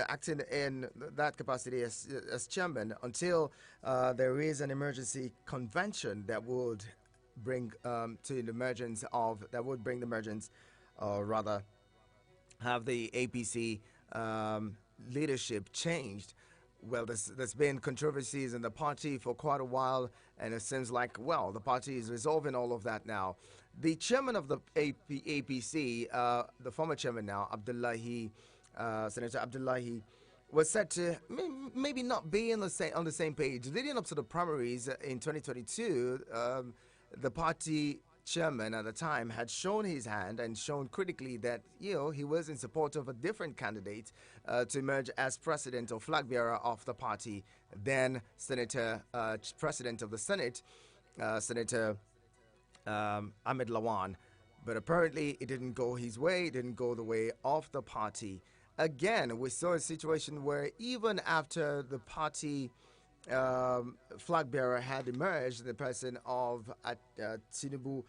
acting in that capacity as chairman until there is an emergency convention that would bring to the emergence of that would bring the emergence, or rather, have the APC leadership changed. Well, there's been controversies in the party for quite a while, and it seems like, well, the party is resolving all of that now. The chairman of the APC, the former chairman now, Senator Abdullahi, was said to maybe not be on the same page. Leading up to the primaries in 2022, the party chairman at the time had shown his hand and shown critically that he was in support of a different candidate to emerge as president or flag bearer of the party, then president of the Senate, Senator Ahmed Lawan. But apparently it didn't go his way, it didn't go the way of the party. Again, we saw a situation where even after the party flag bearer had emerged, the person of Tinubu,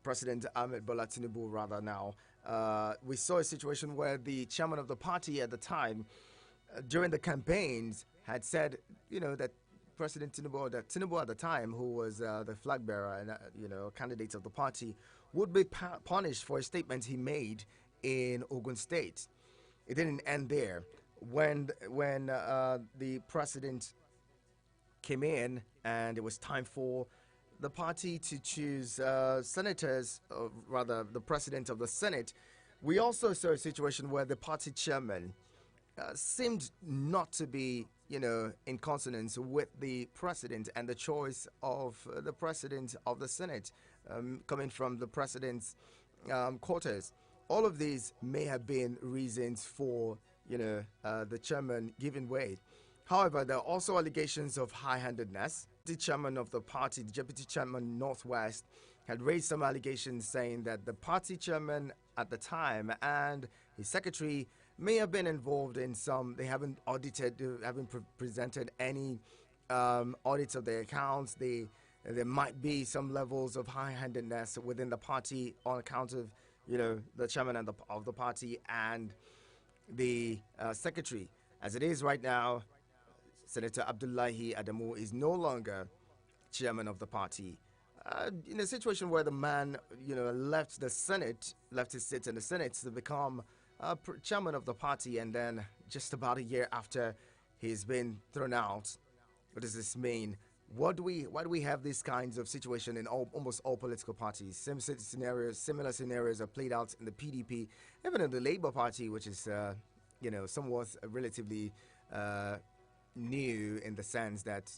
President Ahmed Bola Tinubu, rather now, we saw a situation where the chairman of the party at the time, during the campaigns, had said, that President Tinubu, or that Tinubu at the time, who was the flag bearer and candidate of the party, would be punished for a statement he made in Ogun State. It didn't end there. When the president came in and it was time for the party to choose senators, or rather the president of the Senate, we also saw a situation where the party chairman seemed not to be, in consonance with the president and the choice of the president of the Senate coming from the president's quarters. All of these may have been reasons for the chairman giving way. However, there are also allegations of high-handedness. The chairman of the party, the deputy chairman Northwest, had raised some allegations saying that the party chairman at the time and his secretary may have been involved in some. They haven't audited, haven't presented any audits of their accounts. There might be some levels of high-handedness within the party on account of the chairman of the party and the secretary. As it is right now, Senator Abdullahi Adamu is no longer chairman of the party. In a situation where the man, left the Senate, left his seat in the Senate to become chairman of the party, and then just about a year after he's been thrown out. What does this mean? Why do we have these kinds of situation in almost all political parties? Similar scenarios are played out in the PDP, even in the Labour Party, which is somewhat relatively new in the sense that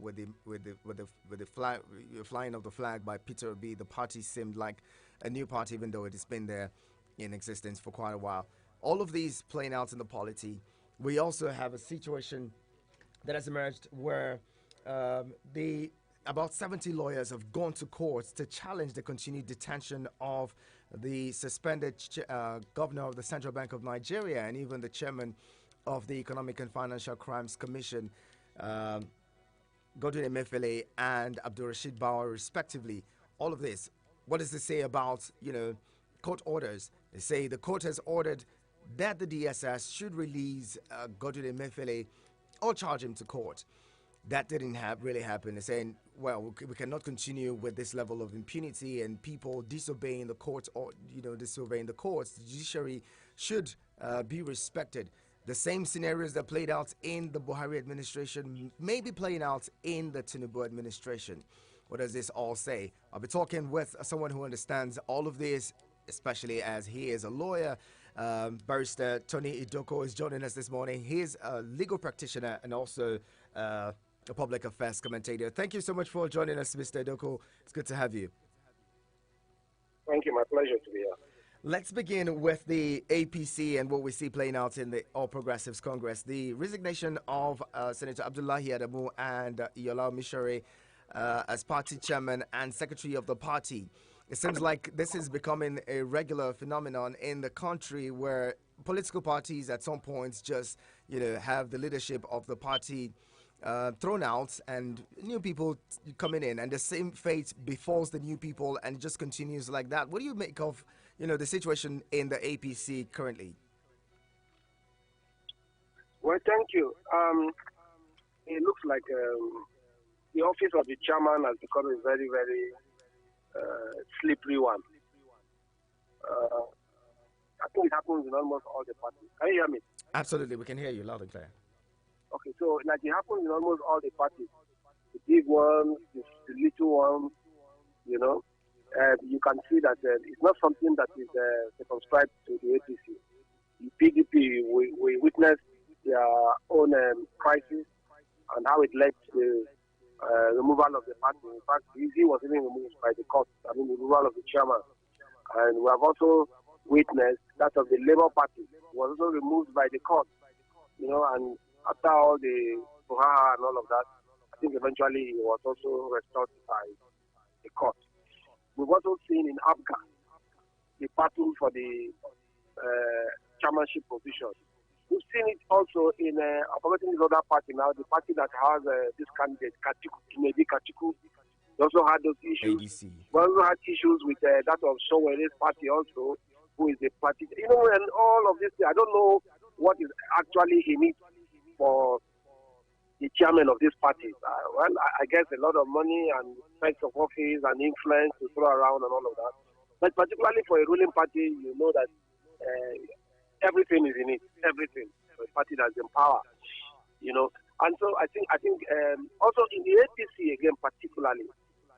with the flying of the flag by Peter Obi, the party seemed like a new party, even though it has been there in existence for quite a while. All of these playing out in the polity. We also have a situation that has emerged where about 70 lawyers have gone to court to challenge the continued detention of the suspended governor of the Central Bank of Nigeria and even the chairman of the Economic and Financial Crimes Commission, Godwin Emefiele and Abdulrasheed Bauer, respectively. All of this, what does this say about, court orders? They say the court has ordered that the DSS should release Godwin Emefiele or charge him to court. That didn't really happen. They're saying, well, we cannot continue with this level of impunity and people disobeying the courts or, disobeying the courts. The judiciary should be respected. The same scenarios that played out in the Buhari administration may be playing out in the Tinubu administration. What does this all say? I'll be talking with someone who understands all of this, especially as he is a lawyer. Barrister Tony Idoko is joining us this morning. He is a legal practitioner and also a public affairs commentator. Thank you so much for joining us, Mr. Idoko. It's good to have you. Thank you. My pleasure to be here. Let's begin with the APC and what we see playing out in the All Progressives Congress. The resignation of Senator Abdullahi Adamu and Yola Mishare as party chairman and secretary of the party. It seems like this is becoming a regular phenomenon in the country where political parties at some points just, have the leadership of the party thrown out and new people coming in, and the same fate befalls the new people and it just continues like that. What do you make of, the situation in the APC currently? Well, thank you. It looks like the office of the chairman has become a very, very slippery one. I think it happens in almost all the parties. Can you hear me? Absolutely, we can hear you loud and clear. Okay, so like it happens in almost all the parties. The big ones, the little ones, you know. You can see that it's not something that is circumscribed to the APC. The PDP, we witnessed their own crisis and how it led to the removal of the party. In fact, he was even removed by the court, the removal of the chairman. And we have also witnessed that of the Labour Party was also removed by the court, and after all the Buhara and all of that, I think eventually he was also restored by the court. We've also seen in Abga the battle for the chairmanship position. We've seen it also in, I'm forgetting this other party now, the party that has this candidate, Maybe Kachiku. We also had those issues. ADC. We also had issues with that of Showere's party also, who is the party. And all of this, I don't know what is actually in it for the chairman of this party. Well, I guess a lot of money and sense of office and influence to throw around and all of that. But particularly for a ruling party, you know that everything is in it. Everything. For a party that's in power, And so I think also in the APC again particularly,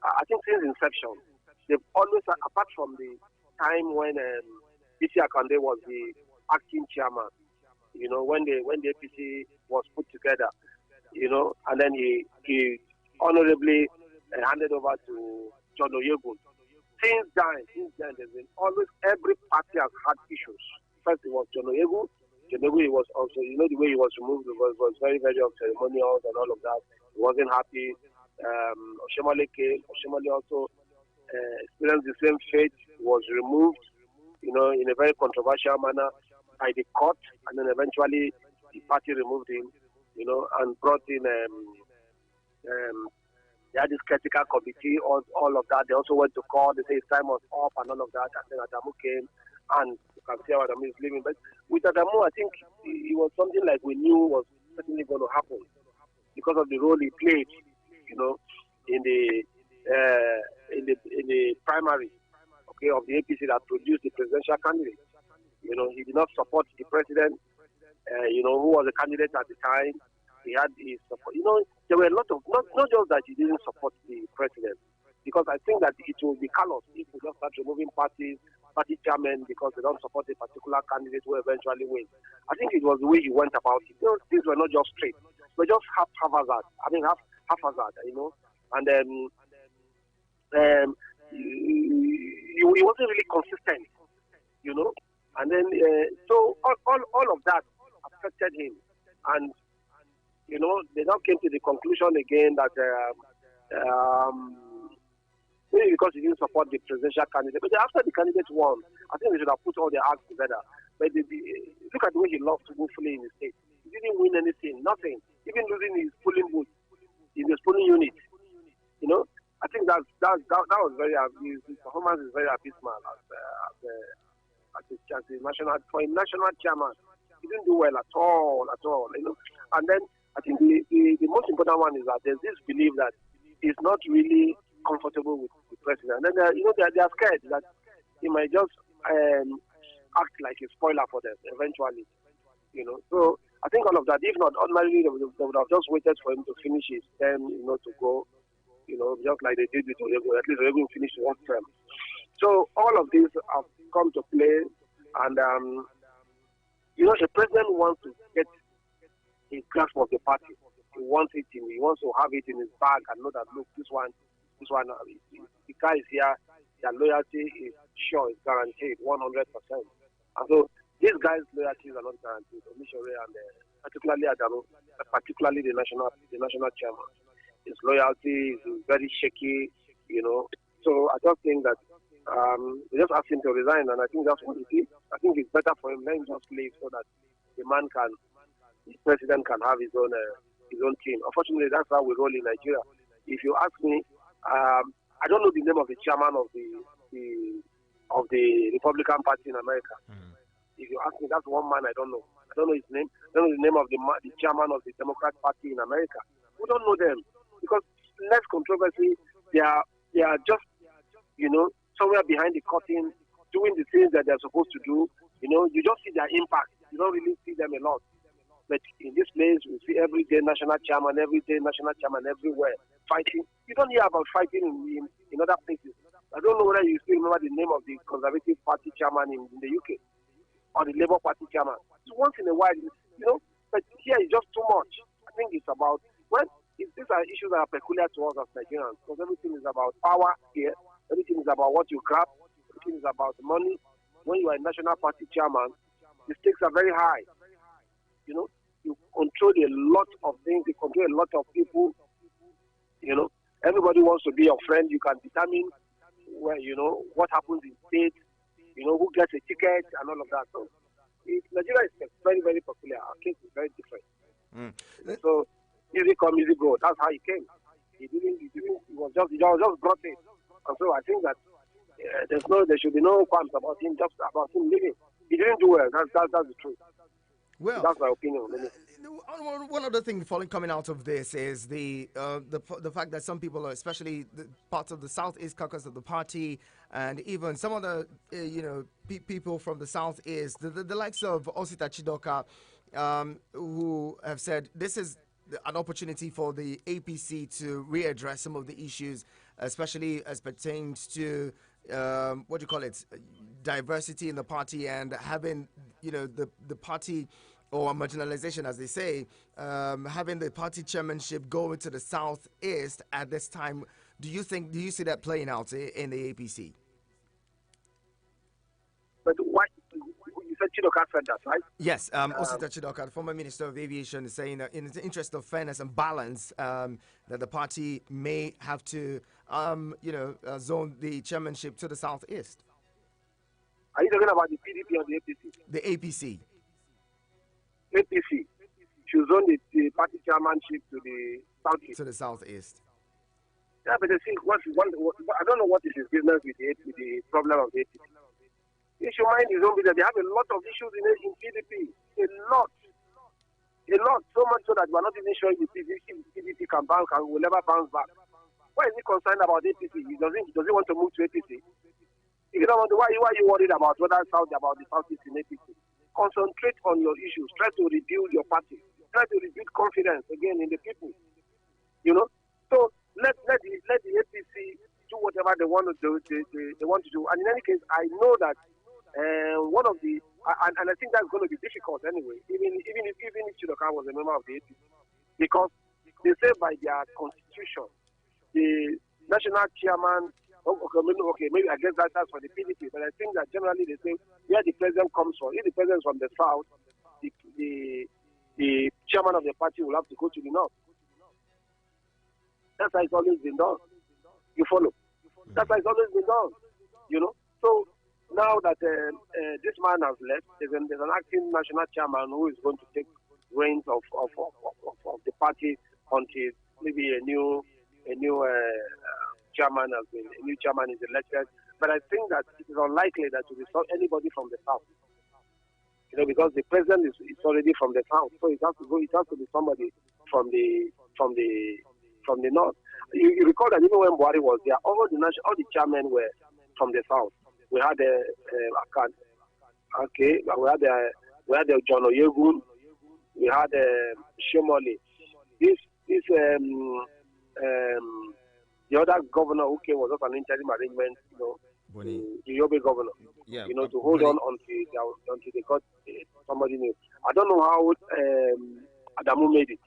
I think since inception, they've always, apart from the time when B.C. Akande was the acting chairman, when the APC was put together, and then he honorably handed over to John Oyegun. Since then, there's been always, every party has had issues. First, it was John Oyegun. John Oyegun, he was also, the way he was removed was very, very ceremonial and all of that. He wasn't happy. Oshomole came. Oshomole also experienced the same fate. He was removed, in a very controversial manner by the court, and then eventually the party removed him, and brought in they had this critical committee, all of that. They also went to court. They say his time was up and all of that. And then Adamu came, and you can see how Adamu is living. But with Adamu, I think it was something like we knew was certainly going to happen because of the role he played, in the primary, of the APC that produced the presidential candidate. He did not support the president, who was a candidate at the time. He had his support. There were a lot of, not just that he didn't support the president, because I think that it will be callous if we just start removing party chairmen because they don't support a particular candidate who eventually wins. I think it was the way he went about it. Things were not just straight. They were just haphazard. Haphazard, And he wasn't really consistent, And then, so all of that affected him. And they now came to the conclusion again that maybe because he didn't support the presidential candidate, but after the candidate won, I think they should have put all their acts together. But look at the way he lost woefully in the state. He didn't win anything, nothing, even losing his polling booth in the polling unit. I think that was very, his performance is very abysmal as a national chairman. He didn't do well at all. And then I think the most important one is that there's this belief that he's not really comfortable with the president. And then, they are scared that he might just act like a spoiler for them eventually. So I think all of that, if not, ordinarily they would have just waited for him to finish his term, to go, just like they did with Oyegun. At least Oyegun finished one term. So all of these have come to play, and a president wants to get a grasp of the party. He wants it he wants to have it in his bag and know that, look, this one, the guy is here, their loyalty is sure, it's guaranteed, 100%. And so these guys' loyalties are not guaranteed. Omishore and particularly Adamu, particularly the national chairman, his loyalty is very shaky, So I just think that they just asked him to resign, and I think that's what he did. I think it's better for him. Let him just leave so that the president can have his own team. Unfortunately, that's how we roll in Nigeria. If you ask me, I don't know the name of the chairman of of the Republican Party in America. If you ask me, that's one man I don't know. I don't know his name. I don't know the name of the chairman of the Democrat Party in America. We don't know them because less controversy. They are just somewhere behind the curtain doing the things that they're supposed to do. You just see their impact. You don't really see them a lot. But in this place, we see everyday national chairman everywhere fighting. You don't hear about fighting in other places. I don't know whether you still remember the name of the Conservative Party chairman in the UK or the Labour Party chairman. So once in a while, but here it's just too much. I think it's about, these are issues that are peculiar to us as Nigerians, because everything is about power here, everything is about what you grab, everything is about money. When you are a national party chairman, the stakes are very high. You control a lot of things, you control a lot of people. Everybody wants to be your friend. You can determine where, what happens in states, who gets a ticket and all of that. So Nigeria is very, very peculiar. Our case is very different. So easy come, easy go. That's how he came. He just brought it. And so I think that there should be no qualms about him, just about him leaving. He didn't do well. That's the truth. Well, that's my opinion. One other thing coming out of this is the fact that some people, especially the parts of the Southeast caucus of the party, and even some of the people from the Southeast, the likes of Osita Chidoka, who have said this is an opportunity for the APC to readdress some of the issues, especially as pertains to diversity in the party and having the party, or marginalization, as they say, having the party chairmanship go into the Southeast at this time. Do you see that playing out in the APC? But why? You said Chidoka said that, right? Yes, Osita Chidoka, the former Minister of Aviation, is saying that in the interest of fairness and balance, that the party may have to, zone the chairmanship to the Southeast. Are you talking about the PDP or the APC? The APC. APC should zone the party chairmanship to the Southeast. To the Southeast. Yeah, but I think I don't know what is his business with the problem of the APC. He should mind his own business. They have a lot of issues in PDP. A lot. So much so that we are not even sure if the PDP will never bounce back. Why is he concerned about APC? Does he want to move to APC? If you don't want to, why are you worried about about the Southeast in APC? Concentrate on your issues. Try to rebuild your party. Try to rebuild confidence again in the people. So let the APC do whatever they want to do. They want to do. And in any case, I know that one of the and I think that's going to be difficult anyway. Even if Chidoka was a member of the APC, because they say by their constitution, the national chairman. Okay, maybe I guess that's for the PDP, but I think that generally they say where the president comes from. If the president is from the south, the chairman of the party will have to go to the north. That's how it's always been done. You follow? That's how it's always been done. So now that this man has left, there's an acting national chairman who is going to take reins of the party until maybe a new new chairman is elected. But I think that it is unlikely that it will be anybody from the south. Because the president is already from the south, so it has to be somebody from the north. You recall that even when Buhari was there, all the chairmen were from the south. We had we had John Oyegun, we had Shomole. The other governor who came was just an interim arrangement, the Yobe governor, to hold on until they got somebody new. I don't know how Adamu made it,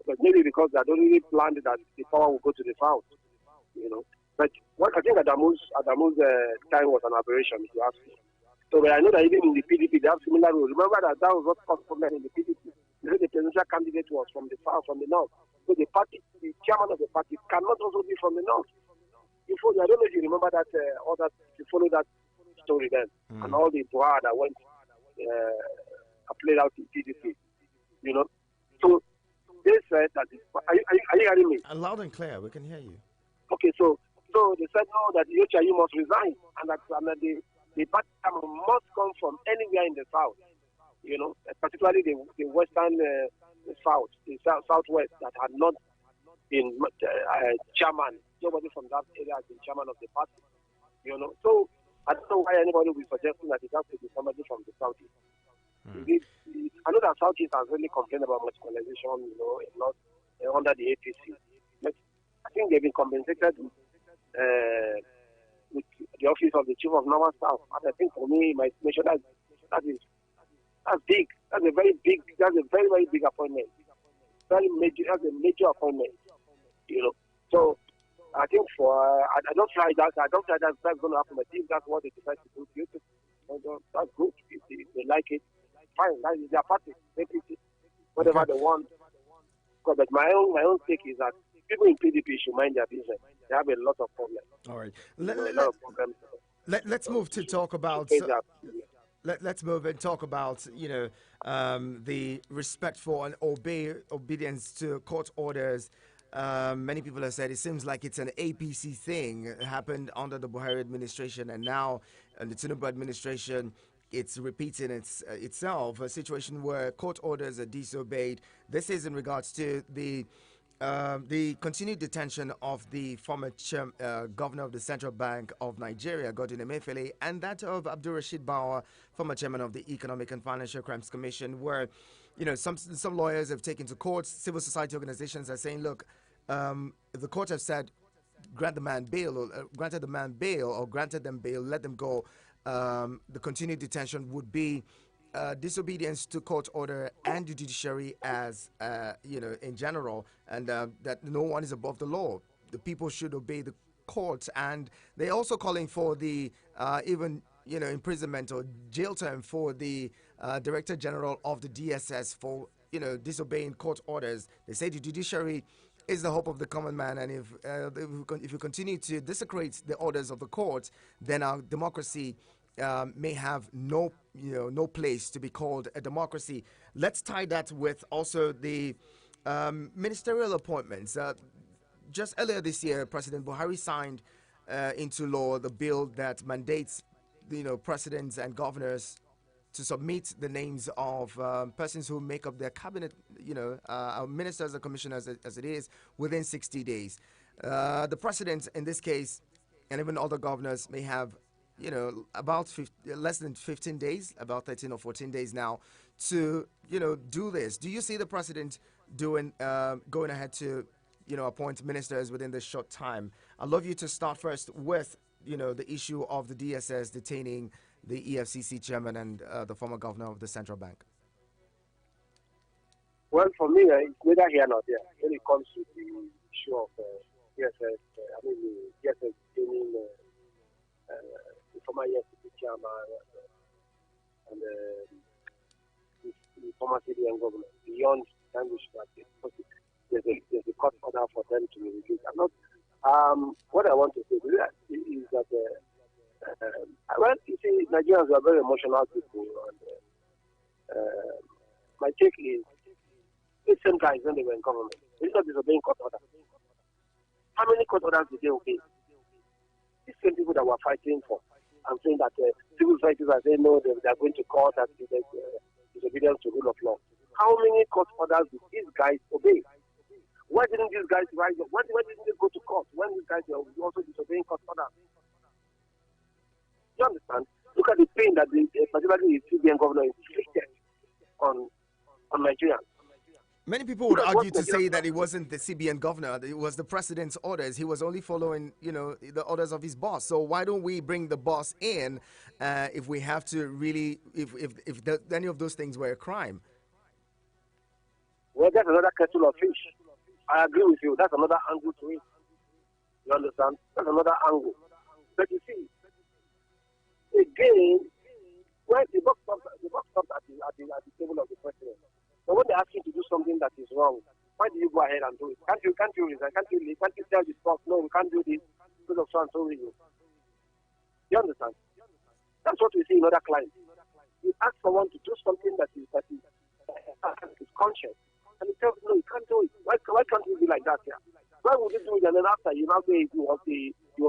but maybe because they had already planned that the power would go to the south, But I think Adamu's time was an aberration, if you ask me. So, but I know that even in the PDP, they have similar rules. Remember that was what caused problem in the PDP. The presidential candidate was from the south, from the north. So the chairman of the party cannot also be from the north. I don't know if you remember that, you follow that story then, and all the Buhari that went, played out in PDP, So they said that, are you hearing me? Loud and clear, we can hear you. Okay, so So they said, no, that the HIU must resign, and that the party must come from anywhere in the south, particularly the western south, the southwest that had not been chairman. Nobody from that area has been chairman of the party, So I don't know why anybody will be suggesting that it has to be somebody from the southeast. I know that southeast has really complained about marginalization, a lot under the APC. But I think they've been compensated with the office of the chief of Northern South. And I think for me, my estimation, that's big. That's a very, very big appointment. Very major. That's a major appointment. So I think I don't try that. I don't try that's going to happen. But if that's what they decide to do, that's good. If they like it, fine. That is their party. Whatever they want. But my own take is that people in PDP should mind their business. They have a lot of problems. All right. Let's move to talk about. Let's move and talk about the respect for and obedience to court orders. Many people have said it seems like it's an APC thing. It happened under the Buhari administration, and now in the Tinubu administration, it's repeating itself. A situation where court orders are disobeyed. This is in regards to the continued detention of the former governor of the Central Bank of Nigeria, Godwin Emefiele, and that of Abdul Rashid Bauer, former chairman of the Economic and Financial Crimes Commission, where some lawyers have taken to court. Civil society organizations are saying, look, if the court have said granted the man bail or granted them bail, let them go, the continued detention would be disobedience to court order and the judiciary as in general, and that no one is above the law. The people should obey the courts, and they're also calling for the even imprisonment or jail term for the Director General of the DSS for disobeying court orders. They say the judiciary is the hope of the common man, and if you continue to desecrate the orders of the court, then our democracy may have no place to be called a democracy. Let's tie that with also the ministerial appointments. Just earlier this year, President Buhari signed into law the bill that mandates presidents and governors to submit the names of persons who make up their cabinet, ministers and commissioners as it is, within 60 days. The president in this case, and even other governors, may have about less than 15 days, about 13 or 14 days now, to do this. Do you see the president going ahead to appoint ministers within this short time? I'd love you to start first with the issue of the DSS detaining the EFCC chairman and the former governor of the central bank. Well, for me, it's neither here nor there when it comes to the issue of DSS. The DSS detaining the former EFCC chairman and the former CBN governor. Beyond language practice, there's a court order for them to be released. What I want to say is that you see, Nigerians are very emotional people, and my take is these same guys when they were in government, they're not disobeying court orders. How many court orders did they obey? These same people that were fighting for, I'm saying that civil societies are saying no, they are going to court as disobedience to rule of law. How many court orders did these guys obey? Why didn't these guys rise up? Why didn't they go to court when these guys were also disobeying court orders? You understand? Look at the pain that particularly the CBN governor inflicted on Nigerians. Many people would argue to say that it wasn't the CBN governor, it was the president's orders. He was only following, the orders of his boss. So why don't we bring the boss in if we have to really, if any of those things were a crime? Well, that's another kettle of fish. I agree with you. That's another angle to it. You understand? That's another angle. But you see, again, when the box stops at the table of the president. But when they ask you to do something that is wrong, why do you go ahead and do it? Can't you resign? Can't you tell the boss, no, we can't do this because of so and so reason? You understand? That's what we see in other clients. You ask someone to do something that is conscious, and he tells you, no, you can't do it. Why can't you be like that here? Why would it do it, and then after you now say he was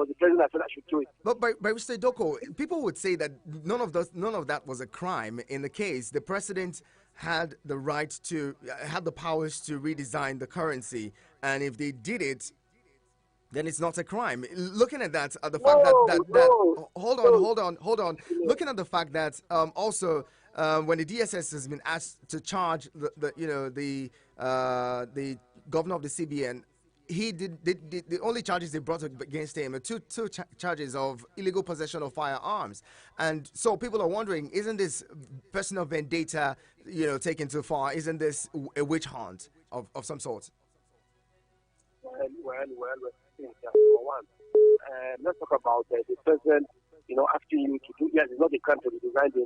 the president that said I should do it. But by Mr. Doko, people would say that none of that was a crime. In the case, the president had the right to had the powers to redesign the currency, and if they did it, then it's not a crime. Looking at that, the fact that hold on. Looking at the fact that also when the DSS has been asked to charge the governor of the CBN, he did the only charges they brought against him are two charges of illegal possession of firearms, and so people are wondering, isn't this personal vendetta taken too far? Isn't this a witch hunt of some sort? Well. For one, let's talk about the president, asking you to do. Yes, it's not a crime to redesign the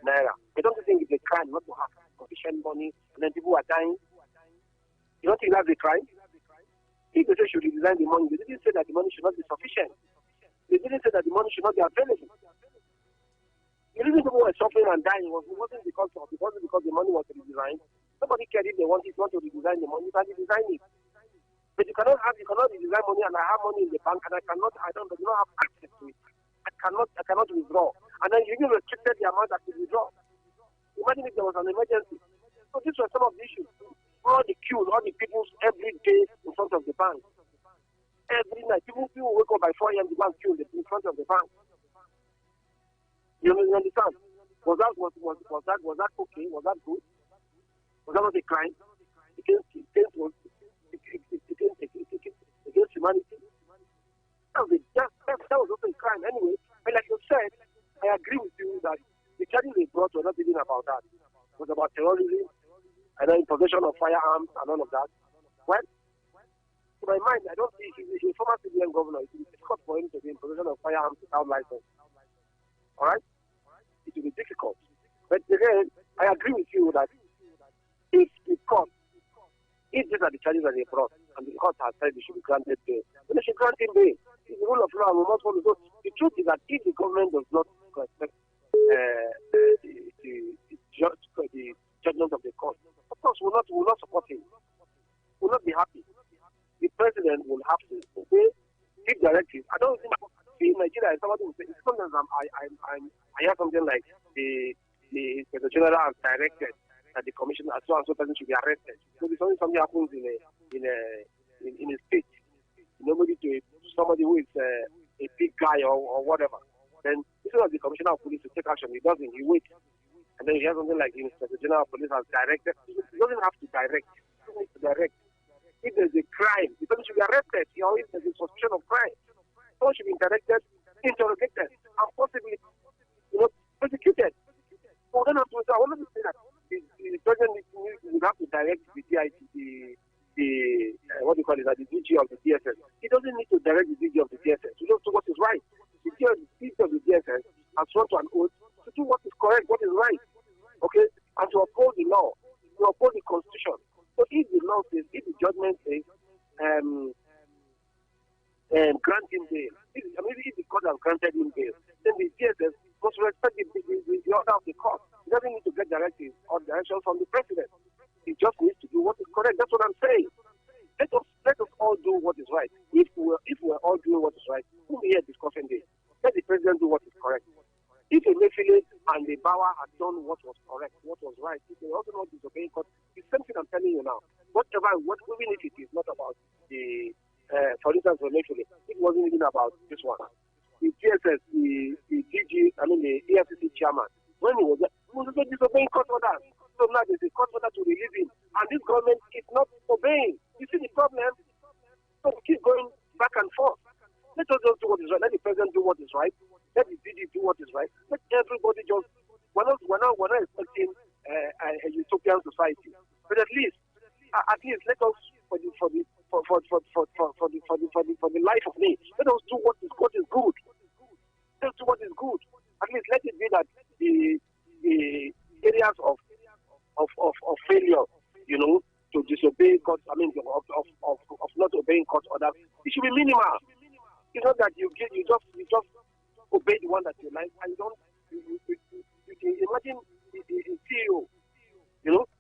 naira. I don't think it's a crime not to have sufficient money, and then people are dying. You don't think that's a crime? If they say should redesign the money, they didn't say that the money should not be sufficient. They didn't say that the money should not be available. The reason people were suffering and dying wasn't because the money was redesigned. Nobody cared if they want to redesign the money, you can redesign it. But you cannot redesign money, and I have money in the bank, and I do not have access to it. I cannot withdraw. And then you even restricted the amount I could withdraw. Imagine if there was an emergency. So these were some of the issues. All the queues, all the people every day in front of the bank. Every night, people wake up by 4 a.m. the bank queue in front of the bank. You understand? Was that okay? Was that good? Was that not a crime? Against humanity. That was also a crime anyway. But like you said, I agree with you that the charges they brought were not even about that. It was about terrorism and then possession of firearms and all of that. Well, to my mind, I don't see he's a former civilian governor. It will be difficult for him to be in possession of firearms without license. Alright? It will be difficult. But again, I agree with you that if these are the charges that they brought, and the court has said they should be granted bail, then they should grant him bail. It's the rule of law, and we must follow. So the truth is that if the government does not respect the judgment of the court, of course, we will not support him. We will not be happy. The president will have to obey his directives. I don't think in Nigeria, somebody will say, sometimes I hear something like the Inspector General has directed that the commissioner, so and so person should be arrested. So if something happens in a state, somebody who is a big guy or whatever, then instead of the commissioner of police to take action, he doesn't. He waits, and then you hear something like the Inspector General of Police has directed. He doesn't have to direct. He doesn't need to direct. If there's a crime, the person should be arrested. If there's a suspicion of crime, someone should be interrogated, and possibly, prosecuted. So then I want to say that the president would have to direct the DIT, the DG of the DSS. He doesn't need to direct the DG of the DSS to do what is right. The DG of the DSS has sworn to an oath to do what is correct, what is right, okay, and to uphold the law, to uphold the constitution. So if the law says, if the judgment says, grant him bail, if the court has granted him bail, then the DSS must respect the order of the court. He doesn't need to get directives or direction from the president. He just needs to do what is correct. That's what I'm saying. Let us all do what is right. If we're all doing what is right, who are here discussing this? Let the president do what is correct. If Emefiele and the Bawa had done what was correct, what was right, if they also not disobeying court, it's the same thing I'm telling you now. Even if it is not about the, for instance, Emefiele, it wasn't even about this one. The DSS, the DG, the EFCC chairman, when he was also disobeying court orders. So now there's a court order to release him, and this government is not obeying. You see the problem? So we keep going back and forth. Let us just do what is right. Let the president do what is right. Let the DG do what is right. Let everybody just. We're not expecting a utopian society, but at least let us for the life of me. Let us do what is good. Let's do what is good. At least let it be that the areas of failure, to disobey court, of not obeying court orders, it should be minimal. It's not that you just obey the one that you like, and you can imagine a CEO,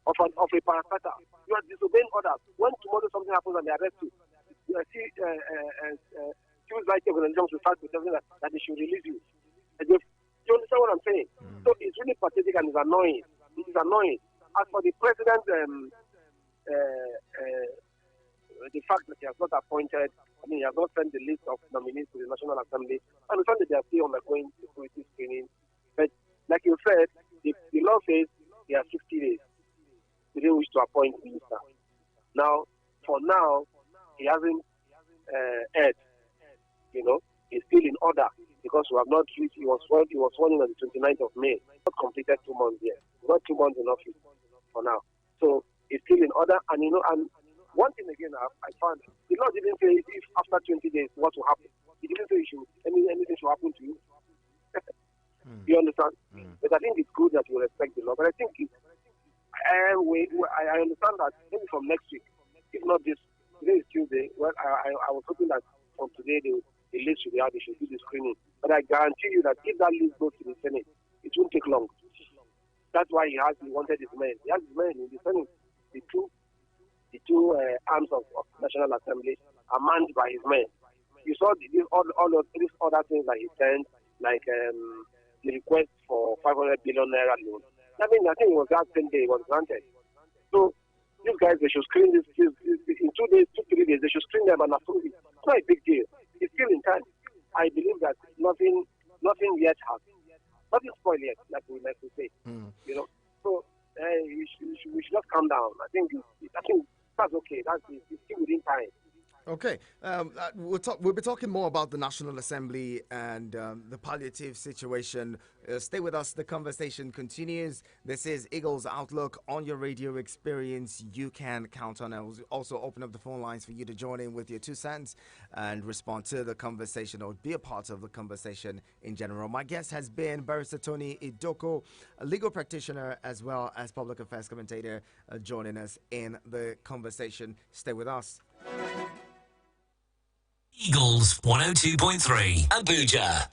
of a parastatal. You are disobeying orders. When tomorrow something happens and they arrest you, see civil rights organizations will start protesting that they should release you. Do you understand what I'm saying? So it's really pathetic and it's annoying. It is annoying. As for the president, the fact that he has not appointed, he has not sent the list of nominees to the National Assembly. I understand that they are still undergoing security screening. But like you said, the law says he has 60 days. He didn't wish to appoint minister. Now, for now, he hasn't heard. He's still in order because we have not reached. He was sworn in on the 29th of May. Not completed 2 months yet. Not 2 months in office for now. So he's still in order, and and one thing again I found the law didn't say if after 20 days what will happen. He didn't say anything should happen to you. You understand? But I think it's good that you respect the law. But I think I understand that maybe from next week, if not this, today is Tuesday. Well, I was hoping that from today the list should be out. They should do the screening. But I guarantee you that if that list goes to the Senate, it won't take long. That's why he wanted his men. He has his men in the Senate. The two arms of National Assembly are manned by his men. You saw all of these other things that he sent, like the request for 500 billion naira loan. I think it was that same day it was granted. So these guys, they should screen this in 2 days, 2-3 days. They should screen them and approve it. It's not a big deal. It's still in time. I believe that nothing yet has. Nothing spoiled yet, like we say. So we should just calm down. I think that's okay. It's still within time. Okay, we'll be talking more about the National Assembly and the palliative situation. Stay with us. The conversation continues. This is Eagles Outlook on your radio experience. You can count on us. Also open up the phone lines for you to join in with your 2 cents and respond to the conversation or be a part of the conversation in general. My guest has been Barrister Tony Idoko, a legal practitioner as well as public affairs commentator, joining us in the conversation. Stay with us. Eagles 102.3 Abuja.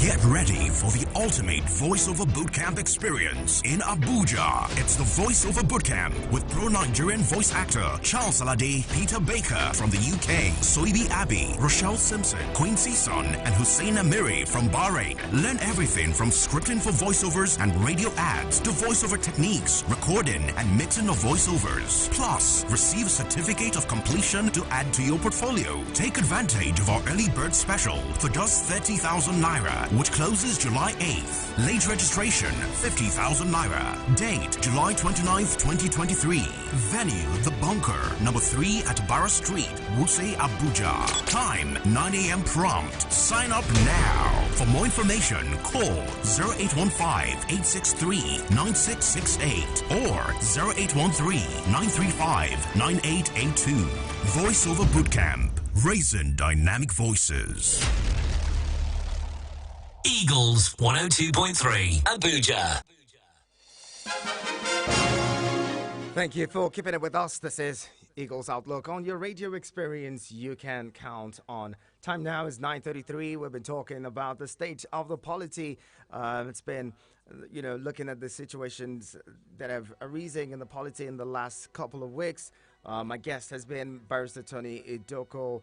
Get ready for the ultimate voiceover bootcamp experience in Abuja. It's the voiceover bootcamp with pro-Nigerian voice actor Charles Alade, Peter Baker from the UK, Soibi Abbey, Rochelle Simpson, Quincy Son, and Hussein Amiri from Bahrain. Learn everything from scripting for voiceovers and radio ads to voiceover techniques, recording and mixing of voiceovers. Plus, receive a certificate of completion to add to your portfolio. Take advantage of our early bird special for just 30,000 naira, which closes July 8th. Late registration, 50,000 naira. Date, July 29th, 2023. Venue, The Bunker, number 3 at Barra Street, Wuse, Abuja. Time, 9 a.m. prompt. Sign up now. For more information, call 0815-863-9668 or 0813-935-9882. Voiceover Bootcamp, raising dynamic voices. Eagles 102.3 Abuja. Thank you for keeping it with us. This is Eagles Outlook on your radio experience. You can count on. Time now is 9:33. We've been talking about the state of the polity. It's been, looking at the situations that have arisen in the polity in the last couple of weeks. My guest has been Barrister Tony Idoko,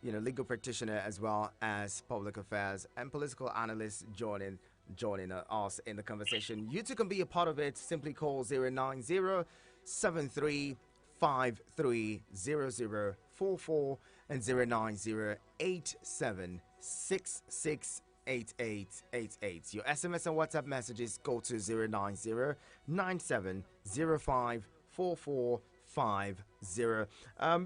legal practitioner as well as public affairs and political analyst joining us in the conversation. You too can be a part of it. Simply call 090-7353-0044 and 090-8766-8888. Your SMS and WhatsApp messages go to 090-9705-4450.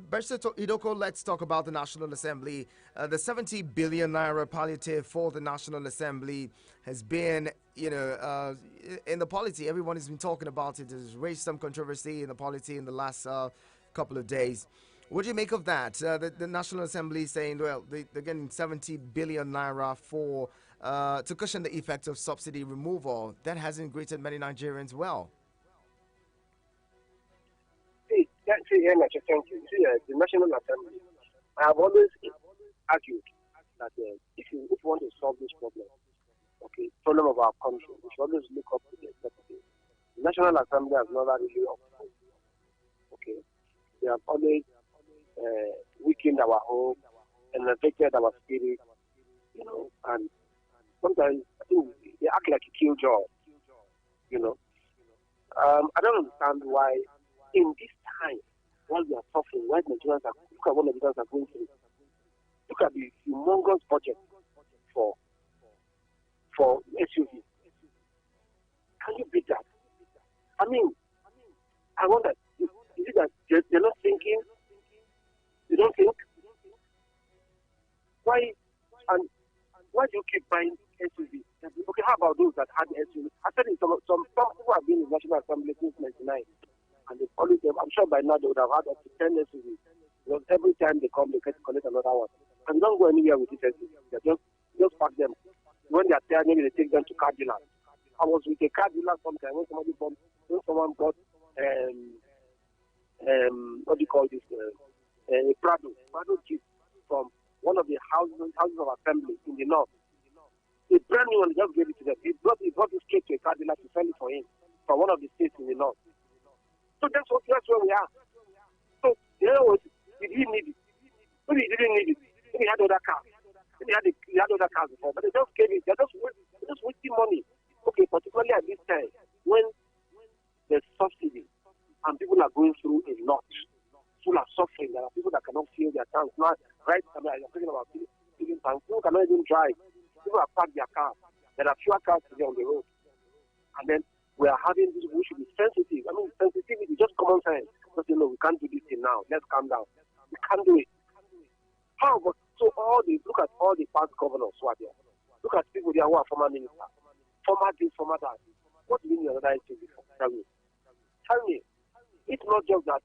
Barrister Idoko, let's talk about the National Assembly. The 70 billion naira palliative for the National Assembly has been, in the polity. Everyone has been talking about it. It has raised some controversy in the polity in the last couple of days. What do you make of that? The National Assembly saying, well, they're getting 70 billion naira for to cushion the effects of subsidy removal. That hasn't greeted many Nigerians well. Thank you. The National Assembly, I have always argued that if you want to solve this problem of our country, we should always look up to the executive. The National Assembly has never really opposed. They have always weakened our hope and affected our spirit, and sometimes I think they act like a killjoy. I don't understand why in this time, while we are suffering, while Nigerians are, look at what Nigerians are going through. Look at the humongous budget for SUV. Can you beat that? I mean, I wonder, is it that they're not thinking? They don't think? Why do you keep buying SUV? Okay, how about those that had SUV? I said some people have been in National Assembly since 1999, and they follow them. I'm sure by now they would have had up to 10 SUVs. Because every time they come, they get to collect another one. And they don't go anywhere with this SUV. They just pack them. When they are there, maybe they take them to car dealers. I was with a car dealer sometime when someone bought what do you call this? A Prado Jeep from one of the houses of assembly in the north. A brand new one, just gave it to them. He brought it straight to a car dealer to sell it for him from one of the states in the north. So that's where we are. So the other was, did he need it? Maybe he didn't need it. Maybe he had other cars. Maybe he had other cars before, but they just gave it. They're just wasting money. Okay, particularly at this time when there's subsidy and people are going through a lot. People are suffering. There are people that cannot fill their tanks. Now, right? I'm talking about filling tanks. People cannot even drive. People have parked their cars. There are fewer cars today on the road. And then we are having this, we should be sensitive. I mean, sensitivity, just common sense. Just say, no, we can't do this thing now. Let's calm down. We can't do it. How? But so look at all the past governors who are there. Look at people there who are former ministers. Former this, former that. What do you need another SUV for? Tell me. It's not just that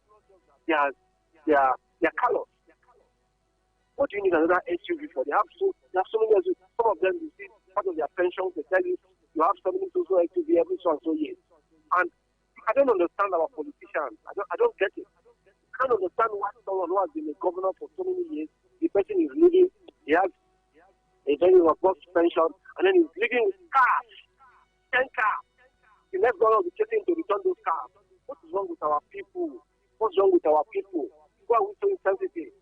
they are callous. What do you need another SUV for? They have so many SUVs. Some of them, you see, part of their pensions, they tell you have so many SUV every so and so years. And I don't understand our politicians. I don't get it. I can't understand why someone who has been a governor for so many years, the person is living, he has a very robust pension, and then he's living with cars, 10 cars. The next governor will be chasing to return those cars. What is wrong with our people? What's wrong with our people? Why are we so insensitive?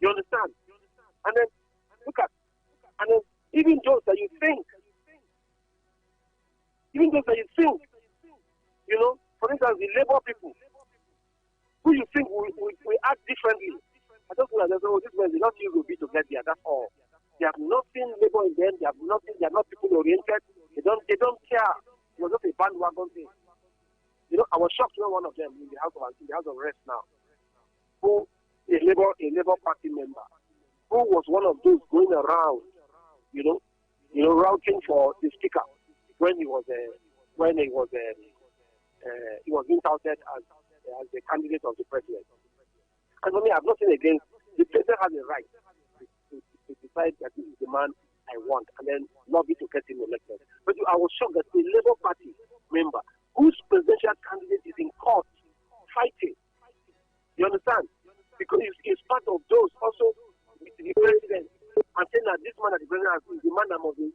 You understand? And then look at, and then even those that you think, for instance, the labor people, who you think we act differently. I just feel like this man, they not use Ruby to get there. That's all. They have nothing labor in them. They have nothing. They are not people oriented. They don't care. It was just a bandwagon thing. I was shocked when one of them in the house of rest now, who a labor party member, who was one of those going around, routing for the speaker when he was being touted as the candidate of the president. And for me, I have nothing against the president has a right to decide that this is the man I want, and then lobby to get him elected. But I was shocked that a Labour Party member whose presidential candidate is in court fighting. You understand? Because he's part of those also with the president and saying that this man that the president is the man that was the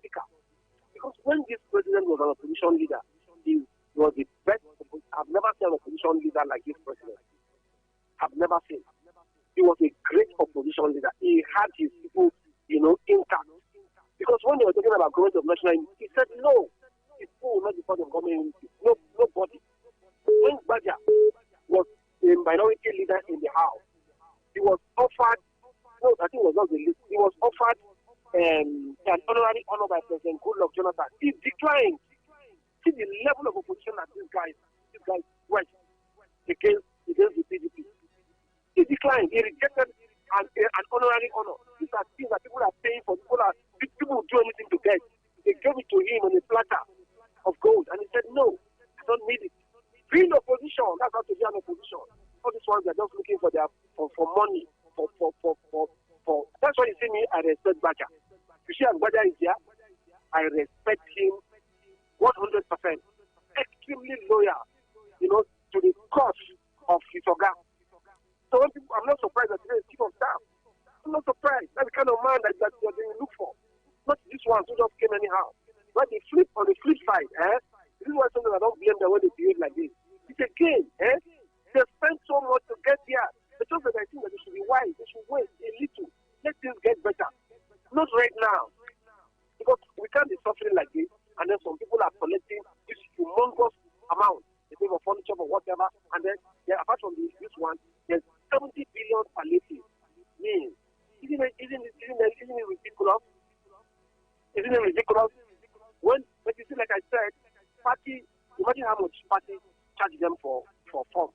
speaker. Because when this president was an opposition leader, he was the best. I've never seen an opposition leader like this president. I've never seen. He was a great opposition leader. He had his people, intact. Because when they were talking about government of national unity, he said no. His people will not be part of government unity. Nobody. When Baja was a minority leader in the House, he was offered, I think it was not the list, he was offered an honorary honor by President Goodluck Jonathan. He declined. See the level of opposition that this guy went against the PDP. He declined. He rejected an honorary honor. These are things that people are paying for. People will do anything to get. They gave it to him on a platter of gold, and he said, no, I don't need it. Being opposition, that's how to be an opposition. All these ones are just looking for money, that's why you see me, I respect Baja. You see, as Baja is here, I respect him 100%. Extremely loyal, to the cause of his organ. So I'm not surprised that today is chief of staff. I'm not surprised. That's the kind of man that they look for. Not this one who just came anyhow. But on the flip side, this is why sometimes I don't blame them when they behave like this. It's a game, They spend so much to get here. things get better. Not right now. Because we can't be suffering like this, and then some people are collecting this humongous amount. They pay for furniture or whatever, and then apart from this one, there's 70 billion palliative means. Isn't it ridiculous? Isn't it ridiculous? But you see, like I said, party, imagine how much party charge them for form.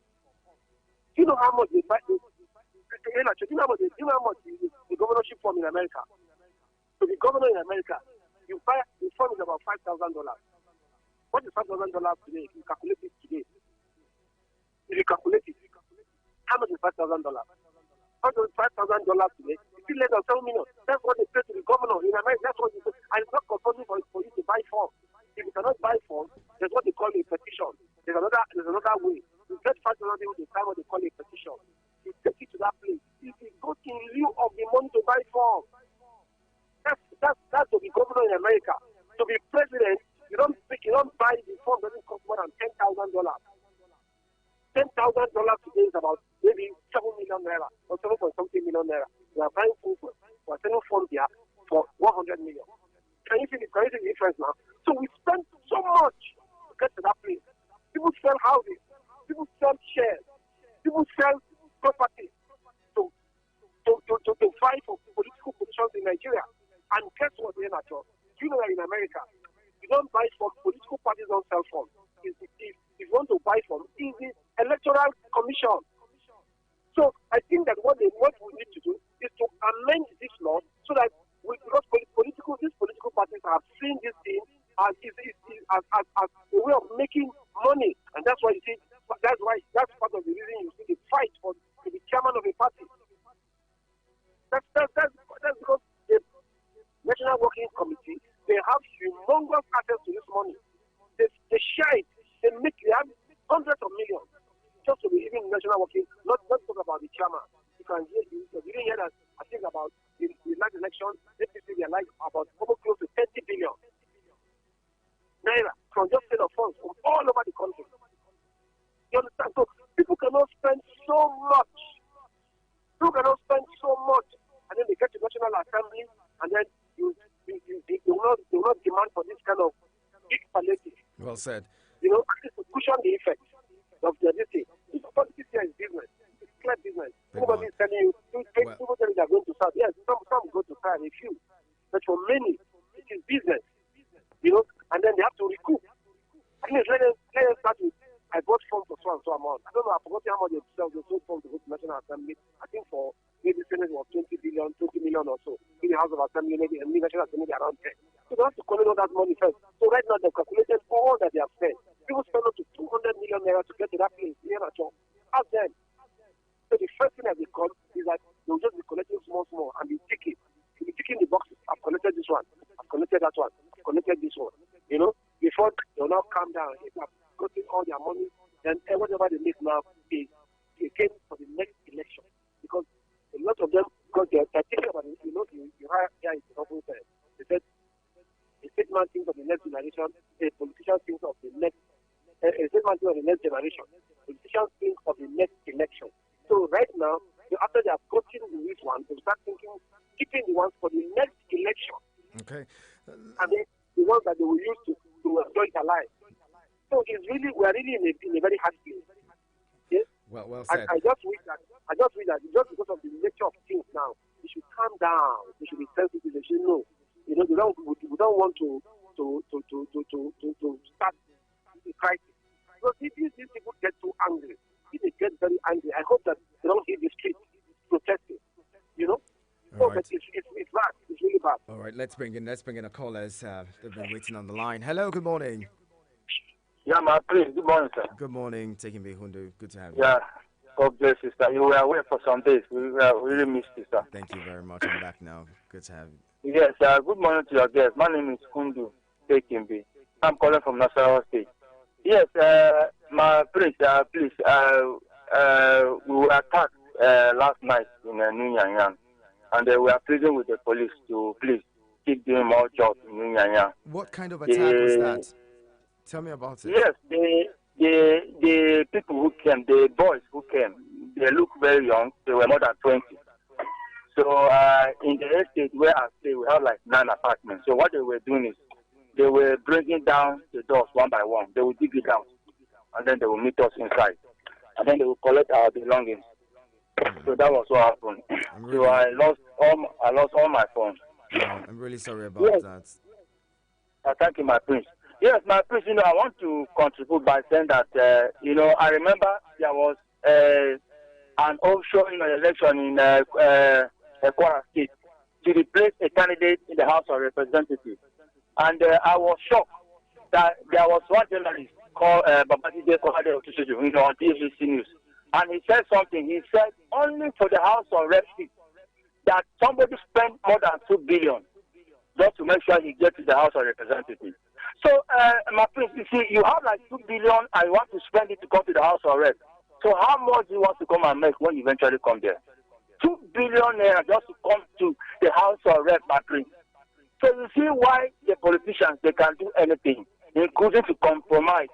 Do you know how much they buy? Do you know how much the governorship form in America? To be governor in America, you buy the form is about $5,000. What is $5,000 today? If you calculate it today, how much is $5,000? How much is $5,000 today? It's still less than 7 million. That's what they pay to the governor in America. That's what they do. And it's not compulsory for you to buy form. If you cannot buy form, there's what they call a petition. There's another way. You get $5,000 to sign what they call a petition. You take it to that place. It goes in lieu of the money to buy form. That's to be governor in America. To be president, you don't buy the form. Doesn't cost more than $10,000. $10,000 today is about maybe 7 million naira or 7.something million naira. We are buying food for selling forms here for 100 million. Can you see the difference now? So we spend so much to get to that place. People sell houses, people sell shares, people sell property to fight for political positions in Nigeria. And guess what, you know that in America, you don't buy from political parties, don't sell from. If you want to buy from, is the electoral commission. So I think that what we need to do is to amend this law so that because these political parties have seen this thing as a way of making money, and that's why you see that's part of the reason you see the fight for to be chairman of a party. That's because the National Working Committee, they have humongous access to this money. They share it. They have hundreds of millions just to be even National Working. Not talk about the chairman. You can hear that. I think about the last election, they like about almost close to 30 billion naira from just sale of funds from all over the country. You understand? So people cannot spend so much. And then they get to National Assembly, and then they will not demand for this kind of big palliative. Well said. You know, to cushion the effect of the thing. Politics here is business. It's clear business. Nobody is telling you, people tell you they are going to start. Yes, some go to start, a few. But for many, it is business. You know, and then they have to recoup. At least let us start with, I bought funds for so and so amount. I don't know, I forgot how much they sold funds to go to National Assembly. I think for maybe Senate was 20 million or so. In the House of Assembly, maybe National Assembly around 10. So they have to collect all that money first. So right now they've calculated all that they have spent. People spend up to 200 million naira to get to that place. Ask them. So the first thing that they come is that they'll just be collecting small and be ticking. They'll be ticking the boxes. I've collected this one. I've collected that one. I've collected this one. You know, before they'll now calm down. If they've gotten all their money, then whatever they make now is again for the next election. Because a lot of them, because they're thinking about it, you know, you hear it often said. They said, a statement thinks of the next generation, a politician thinks of the next, a statement thinks of the next generation. Politicians think of the next election. So right now, after they have gotten this one, they start thinking, keeping the ones for the next election. Okay. And then the ones that they will use to enjoy their life. So it's really, we are really in a very hard place. Yes? Well said. I just wish that just because of the nature of things now, they should calm down. They should be sensitive. They should know. You know, we don't want to start the crisis. Because if these people get too angry, if they get very angry, I hope that they don't hit the street protesting. You know? All right. But it's bad. It's really bad. All right, let's bring in a caller as they've been waiting on the line. Hello, good morning. Yeah, my friend. Good morning, sir. Good morning, Taking Me Hundu. Good to have you. Yeah, God bless you, sir. You were away for some days. We really missed you, sir. Thank you very much. I'm back now. Good to have you. Yes, good morning to your guest. My name is Hundu Tekimbi. I'm calling from Nasarawa State. Yes, my friend, please, we were attacked last night in New Yang, and we are pleading with the police to please keep doing more jobs in New Yang. What kind of attack was that? Tell me about it. Yes, the people who came, the boys who came, they look very young. They were more than 20. So in the estate where I stay, we have like 9 apartments. So what they were doing is they were breaking down the doors one by one. They would dig it out, and then they will meet us inside, and then they will collect our belongings. So that was what happened. So I lost all my phones. I'm really sorry about Yes, that. thank you, my prince. Yes, my prince. I want to contribute by saying that I remember there was an offshore election in Kwara State to replace a candidate in the House of Representatives, and I was shocked that there was one journalist called Babajide Kohade Otusojo, on TVC News, and he said something. He said only for the House of Reps that somebody spent more than 2 billion just to make sure he gets to the House of Representatives. So, my prince, you see, you have like 2 billion and you want to spend it to come to the House of Reps. So how much do you want to come and make when you eventually come there? 2 billion naira just to come to the House of Reps, my prince. So you see why the politicians, they can do anything, including to compromise,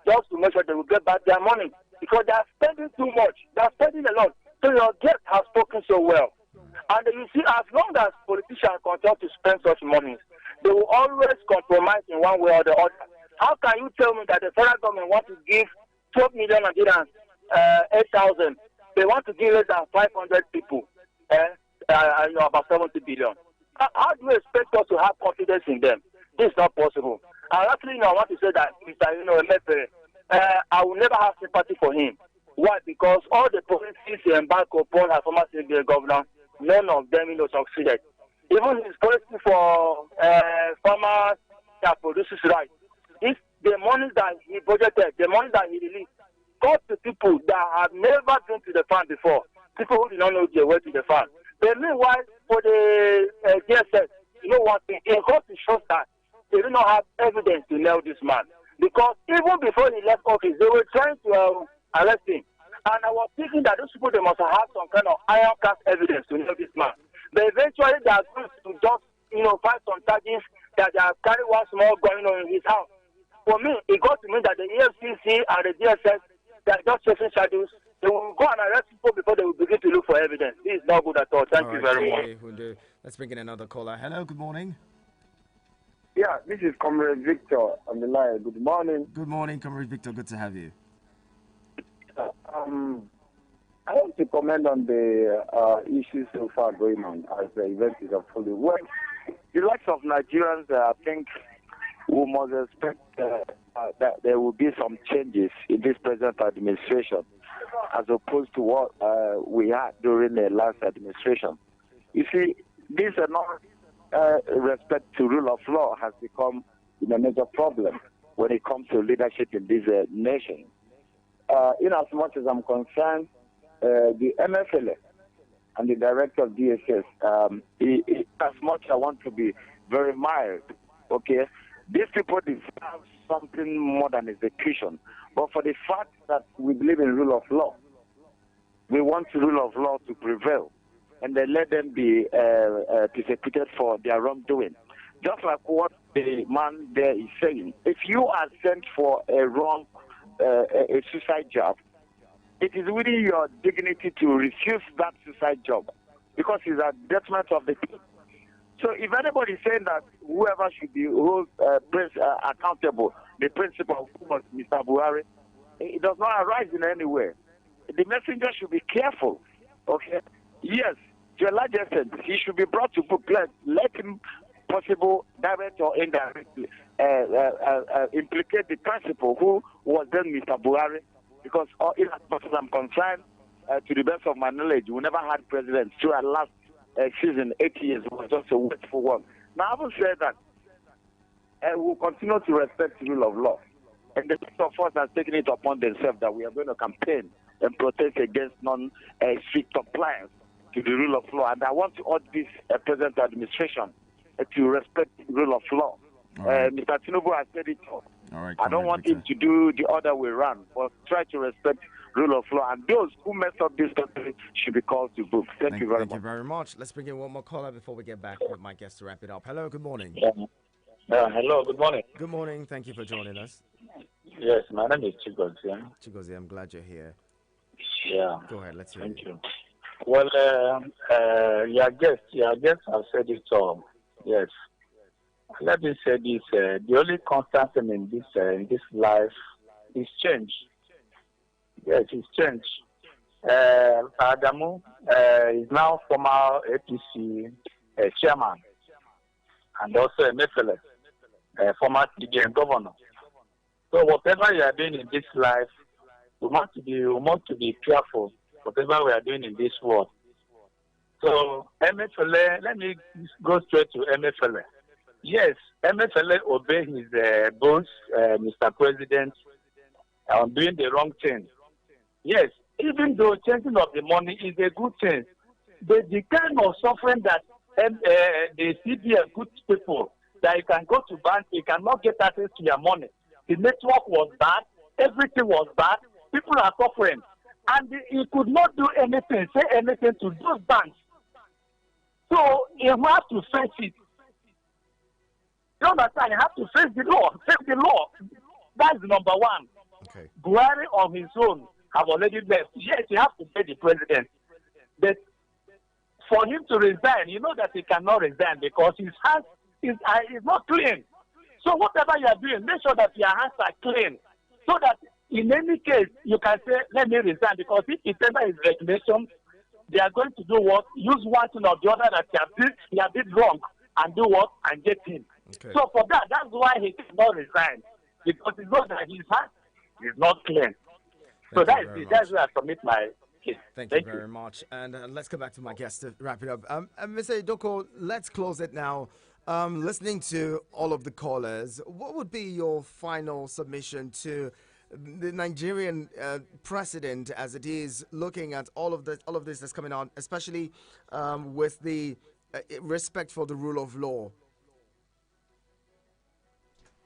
just to make sure they will get back their money. Because they are spending too much. They are spending a lot. So your guest has spoken so well. And you see, as long as politicians continue to spend such money, they will always compromise in one way or the other. How can you tell me that the federal government wants to give 12 million Nigerians 8,000? They want to give less than 500 people, about 70 billion. How do you expect us to have confidence in them? This is not possible. And actually, I want to say that Mr. Emefiele, I will never have sympathy for him. Why? Because all the policies he embarked upon as former CBA governor, none of them, succeeded. Even his policy for farmers that produces rice, the money that he budgeted, the money that he released, got to people that have never been to the farm before, people who do not know their way to the farm. But meanwhile, for the DSS, one thing, it got to show that they do not have evidence to nail this man. Because even before he left office, they were trying to arrest him. And I was thinking that those people, they must have some kind of iron cast evidence to nail this man. But eventually, they are going to just, find some charges that they have carried one small gun, in his house. For me, it got to mean that the EFCC and the DSS, they are just chasing shadows. They will go and arrest people before they will begin to look for evidence. This is not good at all. Thank you very much. Let's bring in another caller. Hello, good morning. Yeah, this is Comrade Victor on the line. Good morning. Good morning, Comrade Victor. Good to have you. I want to comment on the issues so far going on as the event is unfolding. Well, the likes of Nigerians, I think we must expect that there will be some changes in this present administration as opposed to what we had during the last administration. You see, this respect to rule of law has become a major problem when it comes to leadership in this nation. In as much as I'm concerned, the MFLA and the director of DSS, as much I want to be very mild, okay, these people deserve something more than execution. But for the fact that we believe in rule of law, we want the rule of law to prevail, and then let them be persecuted for their wrongdoing. Just like what the man there is saying, if you are sent for a suicide job, it is within your dignity to refuse that suicide job because it's a detriment of the people. So if anybody is saying that whoever should be accountable, the principal who was Mr. Buhari, it does not arise in any way. The messenger should be careful. Okay? Yes, to a large extent, he should be brought to book. Let him, possible, direct or indirectly, implicate the principal who was then Mr. Buhari. Because in as much as I'm concerned, to the best of my knowledge, we never had presidents. Through our last season, 8 years, was just a wasteful one. Now, having said that, we'll continue to respect the rule of law. And the rest of us have taken it upon themselves that we are going to campaign and protest against non-strict compliance to the rule of law. And I want to urge this present administration to respect the rule of law. Right. Mr. Tinubu has said it all. All right, I don't want him to do the other way around, but try to respect rule of law. And those who mess up this country should be called to book. Thank you very much. Thank you very much. Let's bring in one more caller before we get back with my guest to wrap it up. Hello, good morning. Hello, good morning. Good morning. Thank you for joining us. Yes, my name is Chigozie. Chigozie, I'm glad you're here. Yeah. Go ahead, let's hear Thank you. Well, your guest have said it all. Yes. Let me say this: the only constant thing in this life is change. Yes, it's change. Adamu is now former APC chairman and also a Mefele, former TDM governor. So whatever you are doing in this life, we want to be careful. Whatever we are doing in this world. So MFLA, let me go straight to MFLA. Yes, MFLA obey his boss, Mr. President, on doing the wrong thing. Yes, even though changing of the money is a good thing, but the kind of suffering that the CBN good people that you can go to bank, you cannot get access to your money. The network was bad, everything was bad, people are suffering. And he could not do anything, say anything to those banks. So you have to face it. You understand? You have to face the law. Face the law. That's number one. Okay. Buhari on his own have already left. Yes, you have to pay the president. But for him to resign, you know that he cannot resign because his hands is not clean. So whatever you are doing, make sure that your hands are clean. So that in any case, you can say, let me resign. Because if he tender his resignation, they are going to do what? Use one thing or the other that he has did wrong and do what? And get him. Okay. So for that, that's why he cannot resign. Because he knows that his hand is not clean. So that is it. That's where I submit my case. Thank you very much. And let's go back to my guest to wrap it up. Mr. Idoko, let's close it now. Listening to all of the callers, what would be your final submission to the Nigerian president as it is looking at all of this that's coming on, especially with the respect for the rule of law?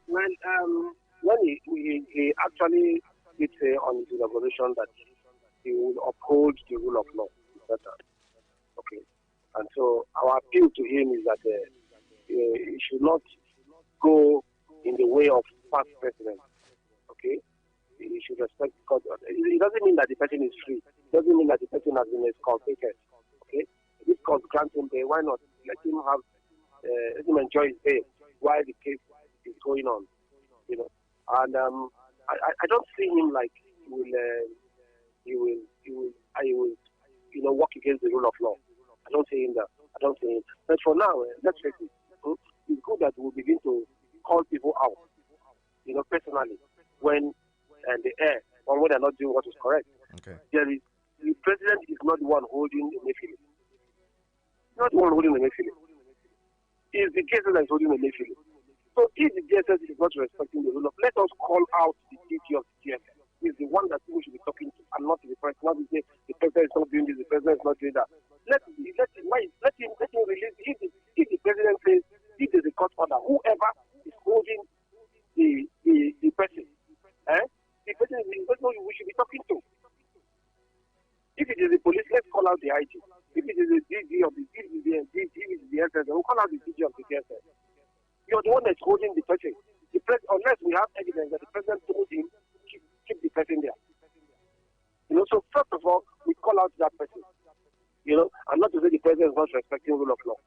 Well, when he actually did say on his elaboration that he will uphold the rule of law, etc. Okay, and so our appeal to him is that he should not go in the way of past presidents. Okay, he should respect because it doesn't mean that the person is free. It doesn't mean that the person has been exculpated. Okay, this court grants him bail. Why not let him enjoy his bail while the case is going on? You know, and I don't see him like he will work against the rule of law. I don't see him that. I don't see him. But for now, let's face it. It's good that we begin to call people out, personally, when they err or when they're not doing what is correct. Okay. The president is not the one holding the Mayfield. Not the one holding the Mayfield. It's the DSS that is holding the Mayfield. So if the DSS is not respecting the rule of, let us call out the DG of the DSS. He's the one that people should be talking to, and not the president. Not to say the president is not doing this, the president is not doing that. Let him release. If the president says if there's a court order, whoever is holding the person, the person is the person we should be talking to. If it is the police, let's call out the IG. If it is the DG of the DSS, we'll call out the DG of the DSS. You're the one that's holding the person. Unless we have evidence that the president told him keep the person there. So first of all, we call out that person. And not to say the president is not respecting rule of law.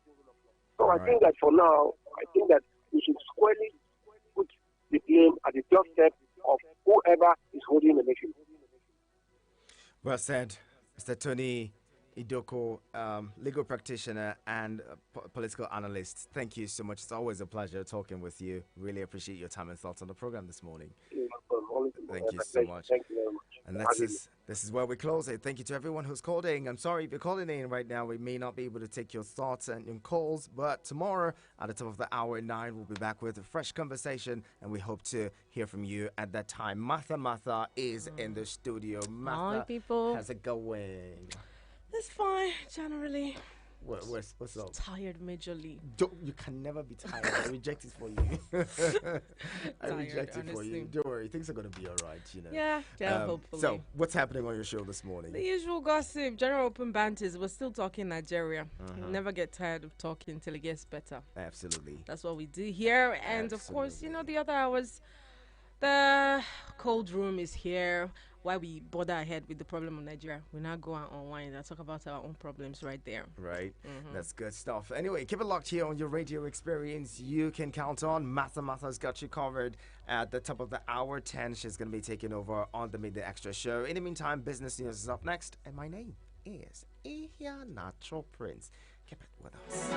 So I think that for now, we should squarely put the blame at the doorstep of whoever is holding the nation. Well said, Mr. Tony Idoko, legal practitioner and political analyst. Thank you so much. It's always a pleasure talking with you. Really appreciate your time and thoughts on the program this morning. Thank you so much. Thank you very much. And this is where we close it. Thank you to everyone who's called in. I'm sorry if you're calling in right now. We may not be able to take your thoughts and your calls, but tomorrow at the top of the hour at 9, we'll be back with a fresh conversation, and we hope to hear from you at that time. Martha is in the studio. Martha, hi, people. how's it going? It's fine, generally. What's up? Tired majorly. You can never be tired. I reject it for you. I reject it for you. Don't worry, things are going to be all right, Yeah, hopefully. So, what's happening on your show this morning? The usual gossip, general open banters. We're still talking Nigeria. We'll never get tired of talking until it gets better. Absolutely. That's what we do here. And of course, the other hours, The cold room is here. Why we bother ahead with the problem of Nigeria? We now go and unwind and talk about our own problems right there. Right. That's good stuff. Anyway, keep it locked here on your radio experience. You can count on Matha's got you covered at the top of the hour. 10, she's going to be taking over on the Midday Extra show. In the meantime, business news is up next. And my name is Iya Natural Prince. Keep it with us.